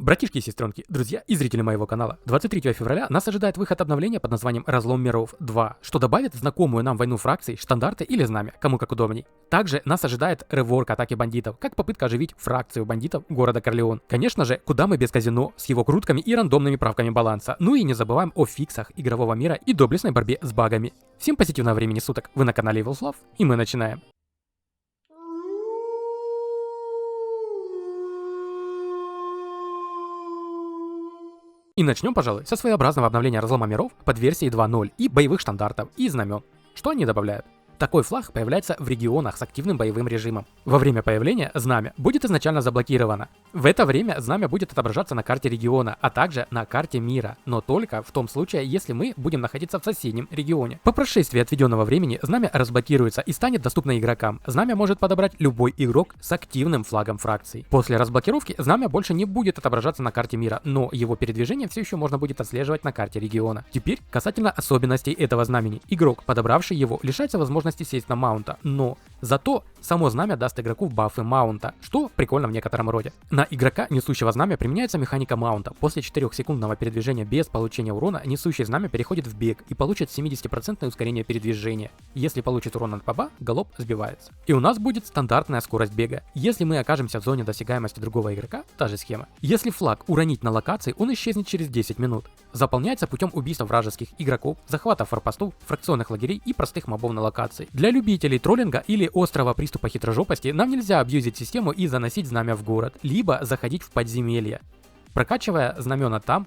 Братишки и сестренки, друзья и зрители моего канала, 23 февраля нас ожидает выход обновления под названием «Разлом миров 2», что добавит знакомую нам войну фракций, штандарты или знамя, кому как удобней. Также нас ожидает реворк атаки бандитов, как попытка оживить фракцию бандитов города Корлеон. Конечно же, куда мы без казино с его крутками и рандомными правками баланса. Ну и не забываем о фиксах игрового мира и доблестной борьбе с багами. Всем позитивного времени суток, вы на канале Evilslav, и мы начинаем. И начнем, пожалуй, со своеобразного обновления разлома миров под версией 2.0 и боевых штандартов и знамен. Что они добавляют? Такой флаг появляется в регионах с активным боевым режимом. Во время появления знамя будет изначально заблокировано. В это время знамя будет отображаться на карте региона, а также на карте мира, но только в том случае, если мы будем находиться в соседнем регионе. По прошествии отведенного времени знамя разблокируется и станет доступно игрокам. Знамя может подобрать любой игрок с активным флагом фракции. После разблокировки знамя больше не будет отображаться на карте мира, но его передвижение все еще можно будет отслеживать на карте региона. Теперь касательно особенностей этого знамени. Игрок, подобравший его, лишается возможности сесть на маунта, но зато само знамя даст игроку бафы маунта, что прикольно в некотором роде. На игрока, несущего знамя, применяется механика маунта. После 4-секундного передвижения без получения урона, несущий знамя переходит в бег и получит 70% ускорение передвижения. Если получит урон от баба, галоп сбивается. И у нас будет стандартная скорость бега. Если мы окажемся в зоне досягаемости другого игрока, та же схема. Если флаг уронить на локации, он исчезнет через 10 минут. Заполняется путем убийства вражеских игроков, захвата форпостов, фракционных лагерей и простых мобов на локации. Для любителей троллинга или острого приступа хитрожопости нам нельзя абьюзить систему и заносить знамя в город, либо заходить в подземелье, прокачивая знамена там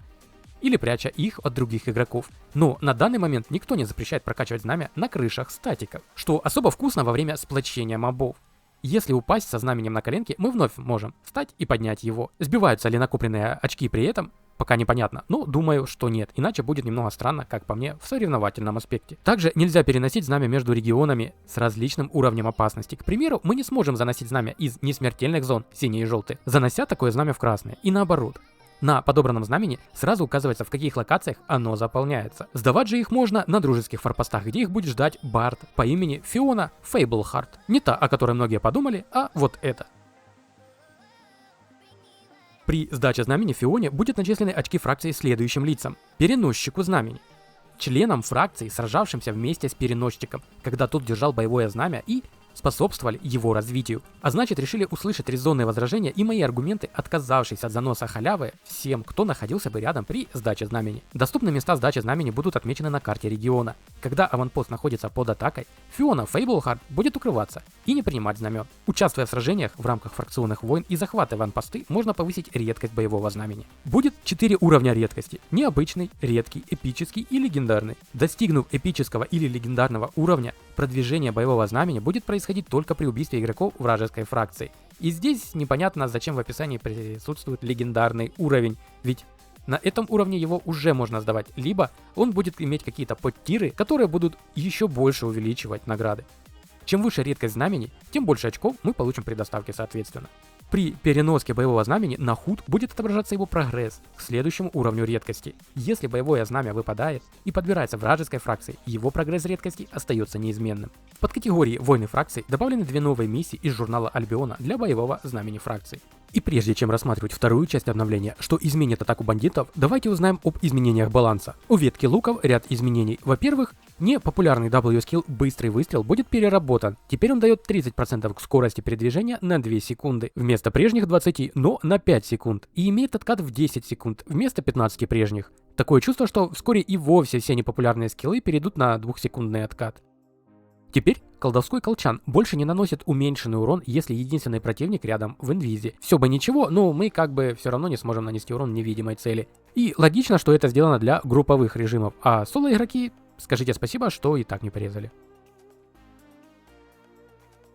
или пряча их от других игроков. Но на данный момент никто не запрещает прокачивать знамя на крышах статиков, что особо вкусно во время сплочения мобов. Если упасть со знаменем на коленке, мы вновь можем встать и поднять его. Сбиваются ли накопленные очки при этом? Пока непонятно, но думаю, что нет, иначе будет немного странно, как по мне, в соревновательном аспекте. Также нельзя переносить знамя между регионами с различным уровнем опасности. К примеру, мы не сможем заносить знамя из несмертельных зон, синие и желтые, занося такое знамя в красные, и наоборот. На подобранном знамени сразу указывается, в каких локациях оно заполняется. Сдавать же их можно на дружеских форпостах, где их будет ждать бард по имени Фиона Фейблхарт. Не та, о которой многие подумали, а вот эта. При сдаче знамени Фионе будет начислены очки фракции следующим лицам. Переносчику знамени, членам фракции, сражавшимся вместе с переносчиком, когда тот держал боевое знамя и способствовали его развитию. А значит, решили услышать резонные возражения и мои аргументы, отказавшись от заноса халявы всем, кто находился бы рядом при сдаче знамени. Доступные места сдачи знамени будут отмечены на карте региона. Когда аванпост находится под атакой, Фиона Фейблхарт будет укрываться и не принимать знамен. Участвуя в сражениях в рамках фракционных войн и захватывая аванпосты, можно повысить редкость боевого знамени. Будет 4 уровня редкости: необычный, редкий, эпический и легендарный. Достигнув эпического или легендарного уровня, продвижение боевого знамени будет происходить только при убийстве игроков вражеской фракции. И здесь непонятно, зачем в описании присутствует легендарный уровень, ведь на этом уровне его уже можно сдавать, либо он будет иметь какие-то подтиры, которые будут еще больше увеличивать награды. Чем выше редкость знамени, тем больше очков мы получим при доставке соответственно. При переноске боевого знамени на худ будет отображаться его прогресс к следующему уровню редкости. Если боевое знамя выпадает и подбирается вражеской фракцией, его прогресс редкости остается неизменным. В подкатегории войны фракций добавлены 2 новые миссии из журнала Альбиона для боевого знамени фракции. И прежде чем рассматривать вторую часть обновления, что изменит атаку бандитов, давайте узнаем об изменениях баланса. У ветки луков ряд изменений. Во-первых, непопулярный W-скилл «Быстрый выстрел» будет переработан. Теперь он дает 30% к скорости передвижения на 2 секунды, вместо прежних 20, но на 5 секунд. И имеет откат в 10 секунд, вместо 15 прежних. Такое чувство, что вскоре и вовсе все непопулярные скиллы перейдут на 2-секундный откат. Теперь колдовской колчан больше не наносит уменьшенный урон, если единственный противник рядом в инвизе. Все бы ничего, но мы как бы все равно не сможем нанести урон невидимой цели. И логично, что это сделано для групповых режимов, а соло-игроки, скажите спасибо, что и так не порезали.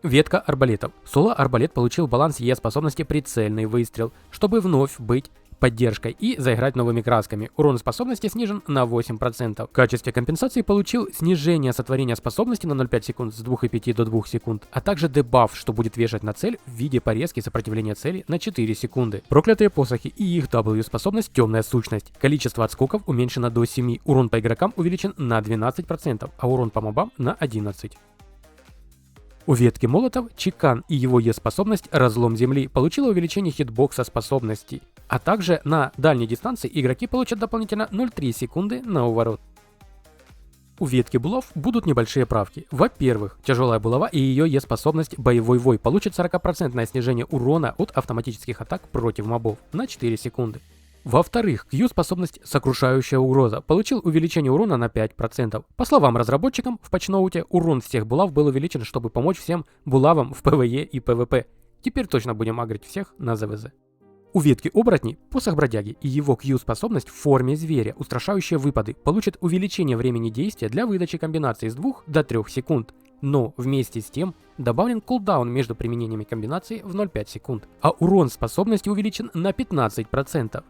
Ветка арбалетов. Соло-арбалет получил баланс Е-способности «Прицельный выстрел», чтобы вновь быть поддержкой и заиграть новыми красками. Урон способности снижен на 8%. В качестве компенсации получил снижение сотворения способности на 0,5 секунд с 2,5 до 2 секунд, а также дебаф, что будет вешать на цель в виде порезки сопротивления цели на 4 секунды. Проклятые посохи и их W-способность «Темная сущность». Количество отскоков уменьшено до 7, урон по игрокам увеличен на 12%, а урон по мобам на 11%. У ветки молотов Чекан и его Е-способность «Разлом земли» получила увеличение хитбокса способностей. А также на дальней дистанции игроки получат дополнительно 0,3 секунды на уворот. У ветки булав будут небольшие правки. Во-первых, тяжелая булава и ее Е-способность боевой вой получит 40% снижение урона от автоматических атак против мобов на 4 секунды. Во-вторых, Q-способность «Сокрушающая угроза» получил увеличение урона на 5%. По словам разработчикам, в патчноуте урон всех булав был увеличен, чтобы помочь всем булавам в ПВЕ и ПВП. Теперь точно будем агрить всех на ЗВЗ. У ветки оборотней посох бродяги и его Q-способность в форме зверя, устрашающие выпады, получат увеличение времени действия для выдачи комбинаций с 2 до 3 секунд. Но вместе с тем добавлен кулдаун между применениями комбинаций в 0,5 секунд, а урон способности увеличен на 15%.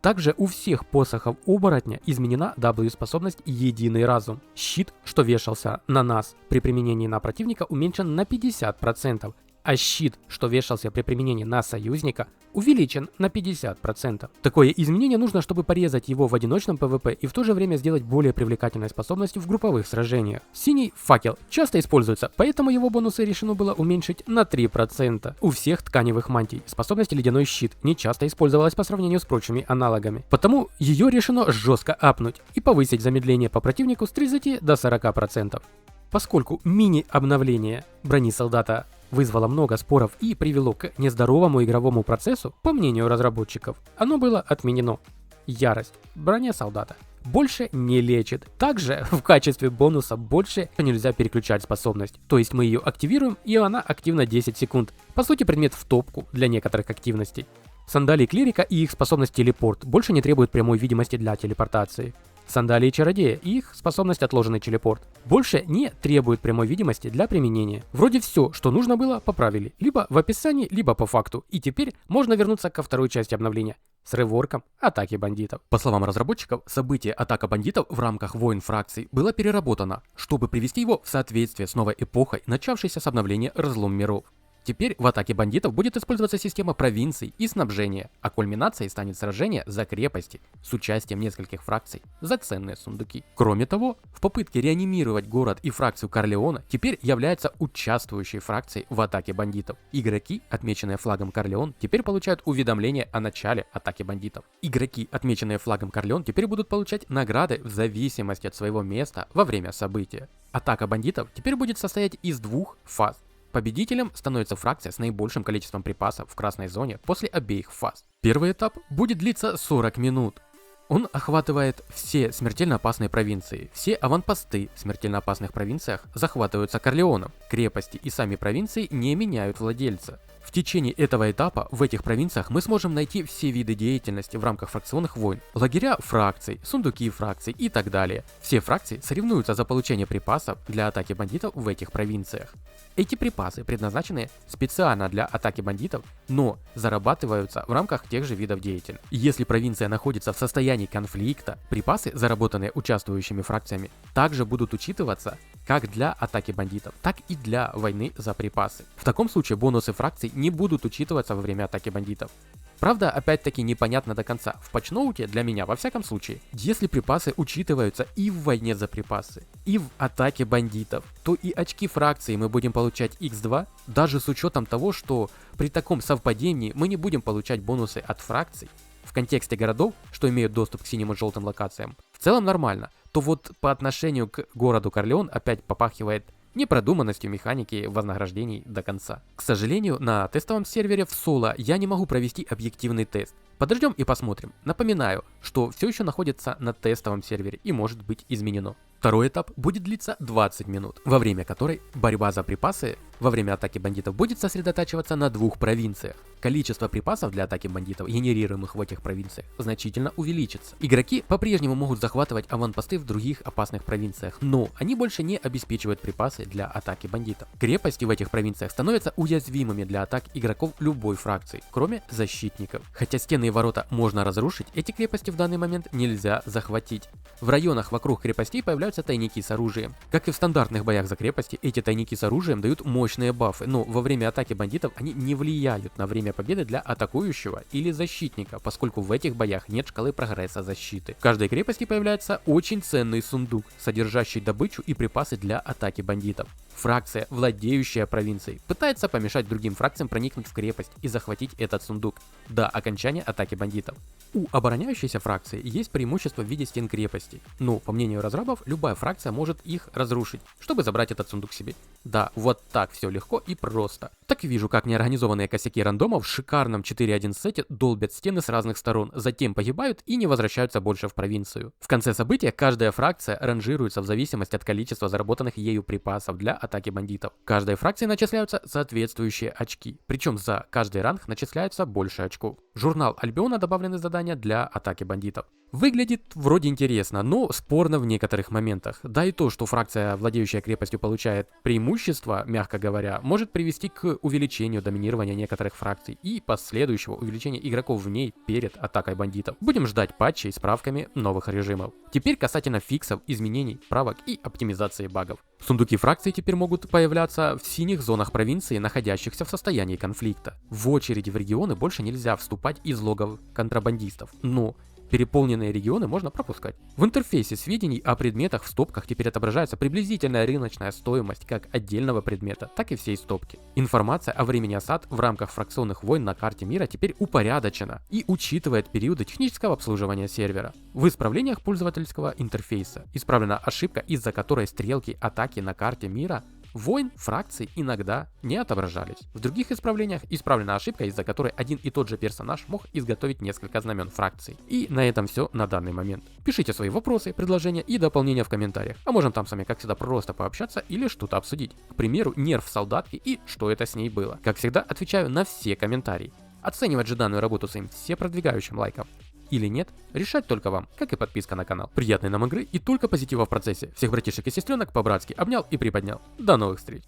Также у всех посохов оборотня изменена W-способность «Единый разум». Щит, что вешался на нас при применении на противника, уменьшен на 50%. А щит, что вешался при применении на союзника, увеличен на 50%. Такое изменение нужно, чтобы порезать его в одиночном PvP и в то же время сделать более привлекательной способностью в групповых сражениях. Синий факел часто используется, поэтому его бонусы решено было уменьшить на 3%. У всех тканевых мантий способность ледяной щит не часто использовалась по сравнению с прочими аналогами, потому ее решено жестко апнуть и повысить замедление по противнику с 30 до 40%. Поскольку мини-обновление брони солдата вызвало много споров и привело к нездоровому игровому процессу, по мнению разработчиков, оно было отменено. Ярость. Броня солдата больше не лечит. Также в качестве бонуса больше нельзя переключать способность. То есть мы ее активируем, и она активна 10 секунд. По сути, предмет в топку для некоторых активностей. Сандалии клирика и их способность телепорт больше не требуют прямой видимости для телепортации. Сандалии чародея и их способность отложенный телепорт больше не требуют прямой видимости для применения. Вроде все, что нужно было, поправили. Либо в описании, либо по факту. И теперь можно вернуться ко второй части обновления с реворком атаки бандитов. По словам разработчиков, событие атака бандитов в рамках войн фракций было переработано, чтобы привести его в соответствие с новой эпохой, начавшейся с обновления Разлом миров. Теперь в атаке бандитов будет использоваться система провинций и снабжения, а кульминацией станет сражение за крепости с участием нескольких фракций за ценные сундуки. Кроме того, в попытке реанимировать город и фракцию Корлеона теперь являются участвующие фракции в атаке бандитов. Игроки, отмеченные флагом Корлеон, теперь получают уведомление о начале атаки бандитов. Игроки, отмеченные флагом Корлеон, теперь будут получать награды в зависимости от своего места во время события. Атака бандитов теперь будет состоять из 2 фаз. Победителем становится фракция с наибольшим количеством припасов в красной зоне после обеих фаз. Первый этап будет длиться 40 минут. Он охватывает все смертельно опасные провинции. Все аванпосты в смертельно опасных провинциях захватываются Корлеоном. Крепости и сами провинции не меняют владельца. В течение этого этапа в этих провинциях мы сможем найти все виды деятельности в рамках фракционных войн, лагеря фракций, сундуки фракций и так далее. Все фракции соревнуются за получение припасов для атаки бандитов в этих провинциях. Эти припасы предназначены специально для атаки бандитов, но зарабатываются в рамках тех же видов деятельности. Если провинция находится в состоянии конфликта, припасы, заработанные участвующими фракциями, также будут учитываться как для атаки бандитов, так и для войны за припасы. В таком случае бонусы фракций не будут учитываться во время атаки бандитов. Правда, опять-таки непонятно до конца. В патчноуте, для меня во всяком случае, если припасы учитываются и в войне за припасы, и в атаке бандитов, то и очки фракции мы будем получать x2, даже с учетом того, что при таком совпадении мы не будем получать бонусы от фракций. В контексте городов, что имеют доступ к синим и желтым локациям, в целом нормально, то вот по отношению к городу Корлеон опять попахивает непродуманностью механики вознаграждений до конца. К сожалению, на тестовом сервере в соло я не могу провести объективный тест. Подождем и посмотрим. Напоминаю, что все еще находится на тестовом сервере и может быть изменено. Второй этап будет длиться 20 минут, во время которой борьба за припасы во время атаки бандитов будет сосредотачиваться на 2 провинциях. Количество припасов для атаки бандитов, генерируемых в этих провинциях, значительно увеличится. Игроки по-прежнему могут захватывать аванпосты в других опасных провинциях, но они больше не обеспечивают припасы для атаки бандитов. Крепости в этих провинциях становятся уязвимыми для атак игроков любой фракции, кроме защитников. Хотя стены и ворота можно разрушить, эти крепости в данный момент нельзя захватить. В районах вокруг крепостей появляются тайники с оружием. Как и в стандартных боях за крепости, эти тайники с оружием дают мощные бафы, но во время атаки бандитов они не влияют на время победы для атакующего или защитника, поскольку в этих боях нет шкалы прогресса защиты. В каждой крепости появляется очень ценный сундук, содержащий добычу и припасы для атаки бандитов. Фракция, владеющая провинцией, пытается помешать другим фракциям проникнуть в крепость и захватить этот сундук до окончания атаки бандитов. У обороняющейся фракции есть преимущество в виде стен крепости, но, по мнению разрабов, любая фракция может их разрушить, чтобы забрать этот сундук себе. Да, вот так все легко и просто. Так вижу, как неорганизованные косяки рандомов в шикарном 4.1 сете долбят стены с разных сторон, затем погибают и не возвращаются больше в провинцию. В конце события каждая фракция ранжируется в зависимости от количества заработанных ею припасов для атаки бандитов. Каждой фракции начисляются соответствующие очки, причем за каждый ранг начисляется больше очков. Журнал Альбиона добавлены задания для атаки бандитов. Выглядит вроде интересно, но спорно в некоторых моментах. Да и то, что фракция, владеющая крепостью, получает преимущество, мягко говоря, может привести к увеличению доминирования некоторых фракций и последующего увеличения игроков в ней перед атакой бандитов. Будем ждать патчей с правками новых режимов. Теперь касательно фиксов, изменений, правок и оптимизации багов. Сундуки фракций теперь могут появляться в синих зонах провинции, находящихся в состоянии конфликта. В очереди в регионы больше нельзя вступать из логов контрабандистов, но переполненные регионы можно пропускать. В интерфейсе сведений о предметах в стопках теперь отображается приблизительная рыночная стоимость как отдельного предмета, так и всей стопки. Информация о времени осад в рамках фракционных войн на карте мира теперь упорядочена и учитывает периоды технического обслуживания сервера. В исправлениях пользовательского интерфейса исправлена ошибка, из-за которой стрелки атаки на карте мира войн фракций иногда не отображались. В других исправлениях исправлена ошибка, из-за которой один и тот же персонаж мог изготовить несколько знамен фракций. И на этом все на данный момент. Пишите свои вопросы, предложения и дополнения в комментариях. А можем там с вами, как всегда, просто пообщаться или что-то обсудить. К примеру, нерв солдатки и что это с ней было. Как всегда, отвечаю на все комментарии. Оценивать же данную работу своим всепродвигающим лайком или нет, решать только вам, как и подписка на канал. Приятной нам игры и только позитива в процессе. Всех братишек и сестренок по-братски обнял и приподнял. До новых встреч!